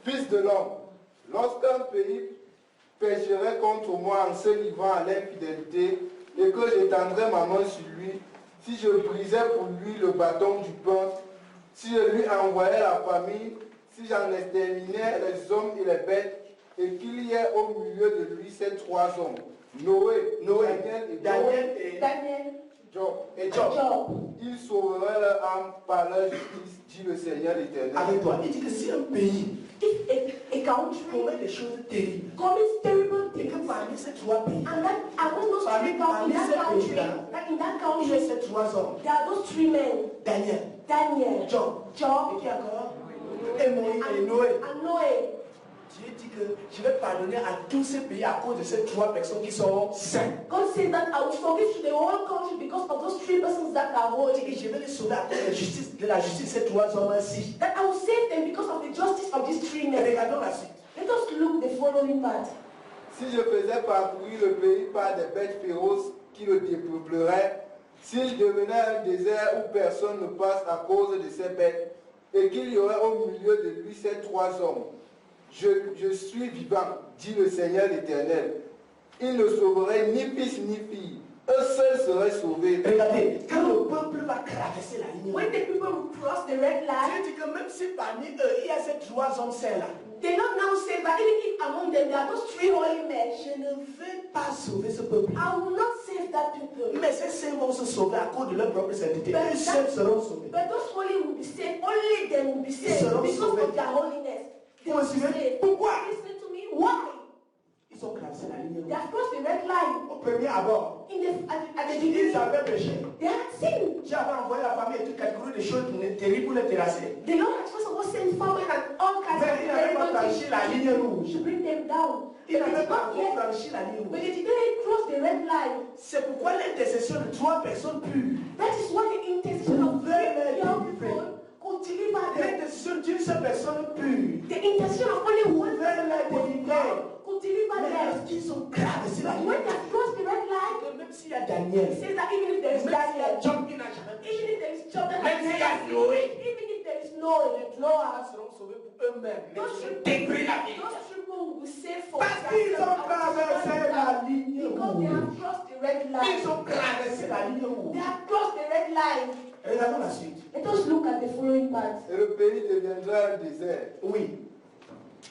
Fils de l'homme, lorsqu'un pays pécherait contre moi en se livrant à l'infidélité et que j'étendrais ma main sur lui, si je brisais pour lui le bâton du pain, si je lui envoyais la famille, si j'en exterminais les hommes et les bêtes, et qu'il y ait au milieu de lui ces trois hommes, Noé, Daniel et Job. Ils sauveraient leur âme par leur justice, dit le Seigneur l'Éternel. Avec toi, il dit que si un pays commet des choses terribles, et que parmi ces trois pays, parmi ces pays-là, il y a ces trois hommes, Daniel, Job, et qui encore? Et Moïse et Noé. Dieu dit que je vais pardonner à tous ces pays à cause de ces trois personnes qui sont saintes. God says that I will forgive to the whole country because of those three persons that are holy. Et je vais les sauver à cause de la justice de ces trois hommes-ci. That I will save them because of the justice of these three men. Regardons la suite. Let us look the following part. Si je faisais parcourir le pays par des bêtes féroces qui le dépeupleraient, s'il devenait un désert où personne ne passe à cause de ces bêtes, et qu'il y aurait au milieu de lui ces trois hommes, je suis vivant, dit le Seigneur l'Éternel. Il ne sauverait ni fils ni fille. Eux seuls seraient sauvés. Regardez, quand le peuple va traverser la ligne, when the people will cross the red line, Dieu dit que même si parmi eux, il y a ces trois hommes saints là, they not now say that even if among them there are those three holy men, je ne vais pas sauver ce peuple. I will not save that people. Mais ces saints vont se sauver à cause de leur propre sainteté. Eux seuls seront sauvés. But those holy will be saved. Only them will be saved because of their holiness. They will be saved. Pourquoi? Listen to me. Why? Ils ont traversé la ligne They rouge. have crossed the red line. Au premier abord, At the ils beginning, avaient péché. they had sinned. J'avais envoyé la famille et toute catégorie de choses terribles pour les terrasser. The Lord has first of all sent famine and all kinds Mais of il n'avait pas franchi la terrible ligne things rouge. to bring them down. Il But n'avait it's pas not encore yet. franchi la ligne But rouge. they didn't cross the red line. C'est pourquoi l'intercession de trois personnes pures, That is why the intercession of three young people could deliver them. l'intercession d'une seule personne pure, The intercession of only one person could deliver mais them. lorsqu'ils ont traversé la But ligne when they rouge, have crossed the red line, même s'il y a Daniel, it says that even if there is même s'il y a Daniel, Job, il n'a jamais péché. even if there is Job that Même has s'il y a never Noé, sinned, even if there is Noah, Noah seront sauvés pour eux-mêmes. Mais those je people détruis la vie. will be saved for Parce qu'ils ont traversé la ligne because they have rouge. crossed the red line. Ils ont traversé la ligne They rouge. have crossed the red line. Regardons la suite. Let us look at the following part. Et le pays deviendra un désert. Oui.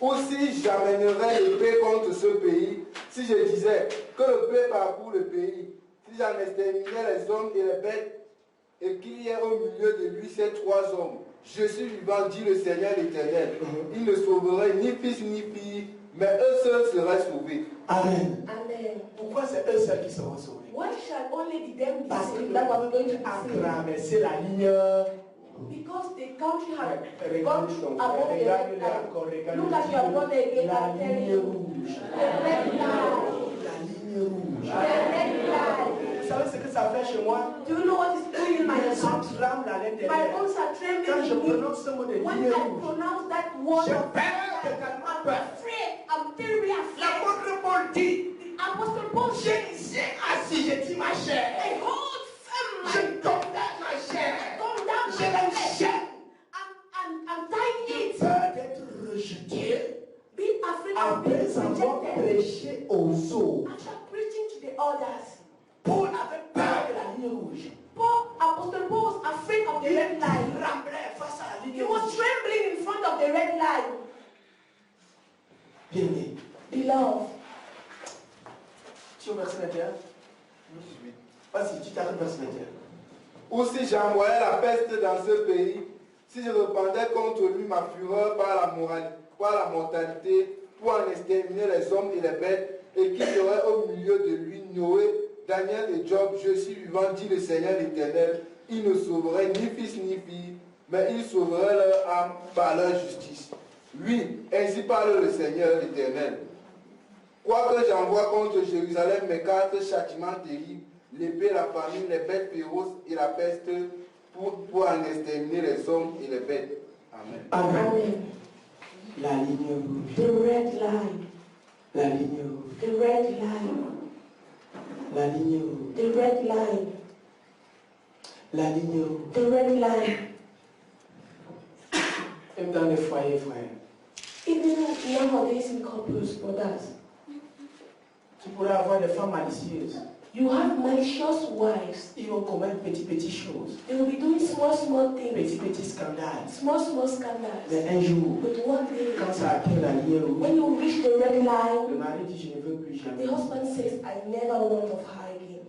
Ou si j'amènerais l'épée contre ce pays, si je disais que le paix parcourt le pays, si j'en exterminais les hommes et les bêtes, et qu'il y ait au milieu de lui ces trois hommes, je suis vivant, dit le Seigneur l'Éternel. Il ne sauverait ni fils ni fille, mais eux seuls seraient sauvés. Amen. Amen. Pourquoi c'est eux seuls qui seront sauvés? Why shall only the them be Parce que saved? le That was going peuple to a be saved. traversé la ligne. Because the country had Regarde gone above the red encore, line. Look at your brother again. la I'm telling ligne you. rouge. The red line. La ligne rouge. The red line. Vous savez ce que ça fait chez moi? Do you know what is doing in my Mes heart? os tremblent à My l'intérieur. bones are trembling Quand je in me. prononce ce mot de When ligne I rouge, pronounce that word, j'ai peur, totalement I'm peur. afraid. I'm terribly afraid. L'apôtre Paul dit, Apostle Paul said, j'ai assujetti ma chair. I hold firm Je my condamne ma chair. come down Je my la flesh. chair. I'm tying it. Peur d'être rejeté. Be afraid of being Après avoir rejected. prêché aux autres. After preaching to the others. Paul avait peur de la ligne rouge. Apostle Paul was afraid of the Il red line. tremblait face à la He ligne was rouge. trembling in front of the red line. Bien-aimé. Beloved. Tu es au verset 21? Vas-y, tu t'arrêtes au verset 21. Ou si j'envoyais la peste dans ce pays, si je répandais contre lui ma fureur par la mortalité, pour en exterminer les hommes et les bêtes, et qu'il y aurait au milieu de lui Noé, Daniel et Job, je suis vivant, dit le Seigneur l'Éternel, ils ne sauveraient ni fils ni fille, mais ils sauveraient leur âme par leur justice. Oui, ainsi parle le Seigneur l'Éternel. Quoique j'envoie contre Jérusalem mes quatre châtiments terribles, l'épée, la famine, les bêtes féroces et la peste, pour en exterminer les hommes et les bêtes. Amen. Amen. La ligne rouge. The red line. La ligne rouge. The red line. La ligne rouge. The red line. La ligne rouge. The red line. Même dans les foyers, frère. Even nowadays in couples, brothers, Tu pourrais avoir des femmes malicieuses. you have malicious wives. Ils vont commettre petites choses. They will be doing small things, Petits scandales. small scandals. Mais un jour, But one day, quand ça atteint la ligne rouge, when you reach the red line, le mari dit je ne veux plus jamais. the husband says, I never want of her again.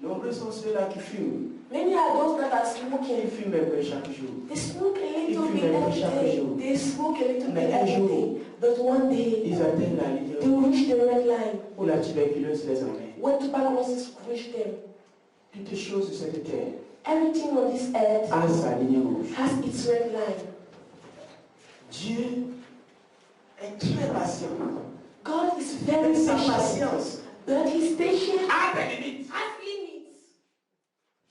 Nombreux sont ceux-là qui fument. Many are those that are Ils smoking. fument un peu chaque jour. They smoke a Ils little bit fument every chaque day. jour. They smoke a little bit Mais un every jour, day. But one day, ils atteignent la ligne they rouge will reach the red line. où la tuberculose les emmène. When tuberculosis reach them, Toutes choses de cette terre everything on this earth a sa ligne rouge. has its red line. Dieu est très patient. God is very Mais sa patient, patience but His patience a des limites. has limits.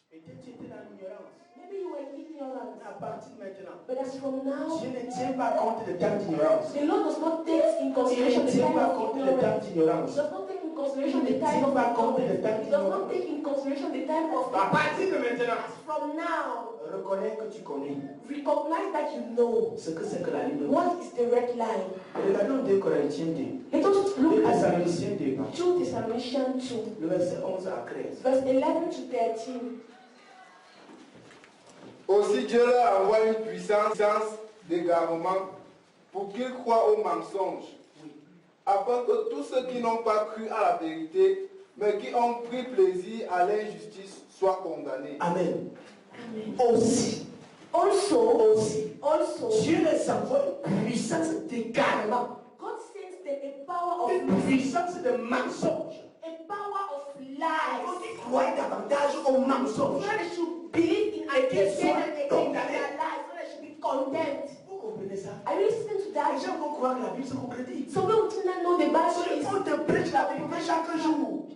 Peut-être tu étais dans l'ignorance. Maybe you were ignorant, À partir de maintenant, but as from now, Dieu ne tient pas compte de temps d'ignorance. the Lord does not take in Il consideration ne the tient time pas of compte de temps ignorance. He d'ignorance. does not take in consideration the Il ne time tient of pas compte de ignorance. temps He does not d'ignorance. take in consideration the time of À partir de maintenant, From now, reconnais que tu connais recognize that you know ce que c'est que la ligne rouge. what is the red line. Regardons 2 Corinthiens 2. Let us 2 look at Thessaloniciens 2. 2 Thessalonians 2, Le verset 11 à 13. verse 11 to 13. Aussi Dieu leur envoie une puissance d'égarement pour qu'ils croient aux mensonges, afin que tous ceux qui n'ont pas cru à la vérité, mais qui ont pris plaisir à l'injustice, soient condamnés. Amen. Amen. Aussi, Also, Dieu les envoie une puissance d'égarement. God sends them a power Une of puissance de mensonge. a power of Il faut lies. qu'ils croient davantage aux So mensonges. that they should believe in Et qu'ils again soient and again condamnés. their lies, so they should be condemned. Vous comprenez ça? Are you listening to Les that? gens vont croire que la Bible se concrétise. Some people do not know the Bible is. On te prêche la vérité chaque jour.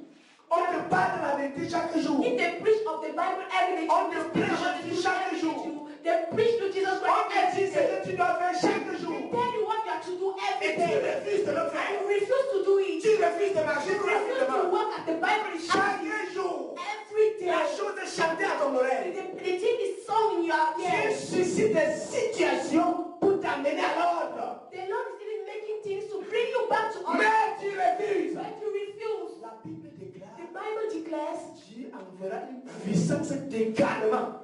On te parle de la vérité chaque jour. If they preach of the Bible every day, On te they prêche preach Jésus chaque jour. They preach to Jesus On Christ te every dit ce day. que tu dois faire chaque They jour. tell you what you have to do every Et tu day. refuses de le And faire. you refuse to do it. Tu refuses de marcher You refuse to correctement. work as the Bible is Chaque asking. jour, Every day. la chose est chantée à ton oreille. The thing is sung in your Dieu ear. suscite des situations pour t'amener à l'ordre. The Lord is even making things to bring you back to order. Mais tu refuses. But you refuse. La Bible déclare The Bible declares Dieu enverra une puissance d'égarement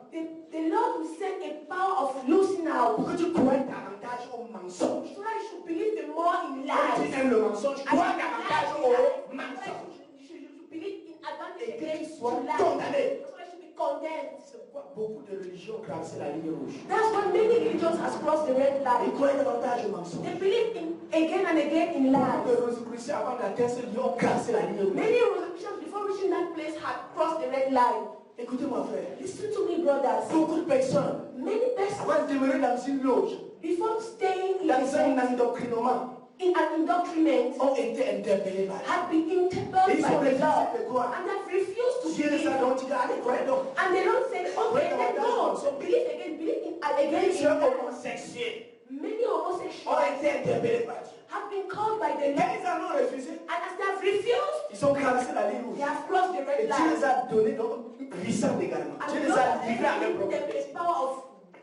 the Lord will send a power of losing out. pour que tu crois davantage aux mensonges. So that you should believe the more in Quand tu lies. aimes le mensonge, crois davantage aux mensonges. You should believe in advantage Et que tu against sois lies. condamné. So that you should be condemned. C'est pourquoi beaucoup de religions ont traversé la ligne rouge. That's why many religions has crossed the red Ils line. croient davantage aux mensonges. They believe in again and again in Beaucoup de lies. Rosicruciens avant d'atteindre ce lieu ont traversé la ligne rouge. Many Christians before reaching that place had crossed the red line. Écoutez-moi, frère. Listen to me, brothers. Beaucoup de personnes, Many persons avant de demeurer dans une loge, before staying in dans a un sect, endoctrinement, in an indoctrinament, ont été interpellés par Dieu. have been interpelled Ils by sont the refusés Lord de croire. and have refused to Dieu les believe. a donc dit, allez, croyez donc. And they don't say, okay, then go. So believe again, believe in and again. Plusieurs In homosexuels many ont homosexuals été interpellés par Dieu. have been called by the Et Lord, ils en ont refusé. and as they have refused, Ils ont traversé la ligne rouge. they have crossed the Et red Dieu line. les a donné donc une puissance également. And Dieu the les Lord a has livrés à leur given propre them plaisir. this power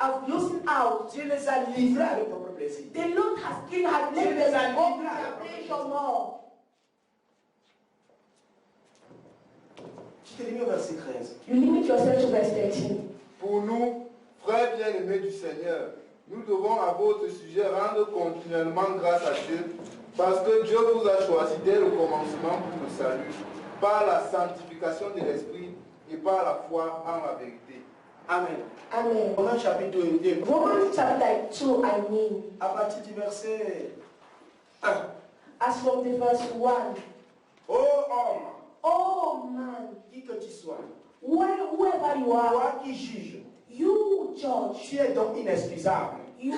of losing out. Dieu les a livrés à leur propre plaisir. The Lord has let them go to their pleasure more. Tu te lis au verset 13. You limit yourself to verse 13. Pour nous, frères bien-aimés du Seigneur, nous devons à votre sujet rendre continuellement grâce à Dieu, parce que Dieu vous a choisi dès le commencement pour le salut, par la sanctification de l'Esprit et par la foi en la vérité. Amen. Amen. Romains chapitre 2, Romans chapter 2, I mean, à partir du verset 1. as from the verse 1. Ô homme, Oh man, qui que tu sois, whoever you are, toi qui juges, you judge. tu es donc inexcusable. You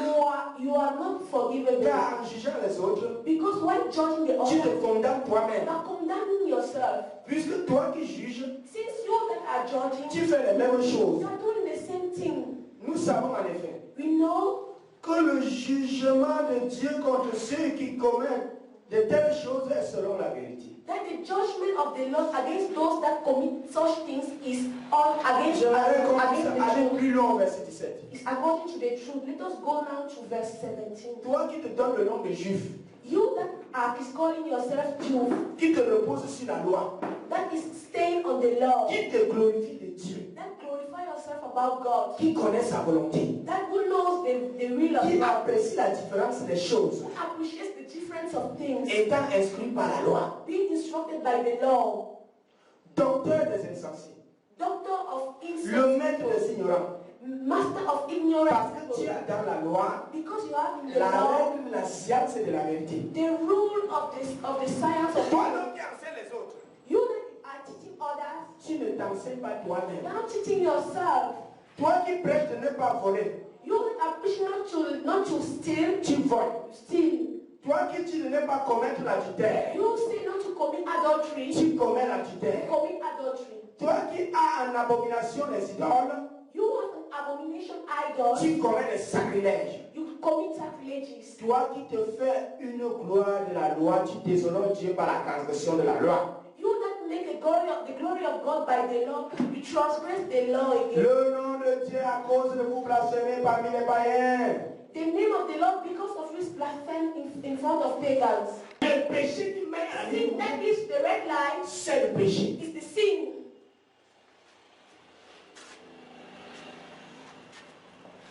are not forgivable. Car en jugeant les autres, Because when judging the tu te other, condamnes you toi-même. are condemning yourself. Puisque toi qui juges, Since you that are judging, tu fais les mêmes choses. you are doing the same thing. Nous savons en effet We know que le jugement de Dieu contre ceux qui commettent de telles choses seront la vérité. That the judgment of the Lord against those that commit such things is all against J'aimerais qu'on against puisse the aller truth. plus loin au verset 17. It's according to the truth. Let us go now to verse 17. Toi qui te donnes le nom de juif, You that are is calling yourself Jew, qui te repose sur la loi, that is staying on the law, qui te glorifie de Dieu, that glorify yourself about God, qui connaît sa volonté, that who knows the will of qui God, apprécie la différence des choses, who appreciates the difference of things, étant instruit par la loi, being instructed by the law, docteur des insensés, doctor of le insight, maître des ignorants, master of ignorance, parce que tu as dans la loi because you have in the la law règle, la science de la vérité. the rule of the science of Toi God. l'homme qui enseigne les autres, You that are teaching others, tu ne t'enseignes pas you toi-même. are not teaching yourself. Toi qui prêches de ne pas voler, You that are preaching not to steal, tu voles. you steal. Toi qui dis de ne pas commettre l'adultère, You say not to commit adultery, tu commets you l'adultère. commit adultery. Toi qui as en abomination les idoles, You have an abomination idol, tu commets des sacrilèges. you commit sacrileges. Toi qui te fais une gloire de la loi, tu déshonores Dieu par la transgression de la loi. You that make the glory of God by the law, you transgress the law again. Le nom de Dieu à cause de vous blasphémer parmi les païens. The name of the Lord because of his blasphemy in front of pagans. Le péché qui mène à la vie, Sin that leads to the red light c'est le péché. is the sin.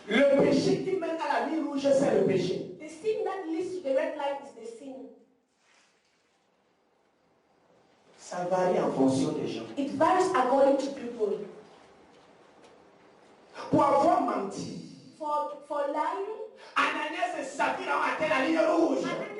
Le péché qui mène à la vie rouge, c'est le péché. The sin that leads to the red light is the sin. Ça varie en fonction des gens. It varies according to people. Pour avoir menti, For lying, Ananias et Saphira ont atteint la ligne rouge. Ananias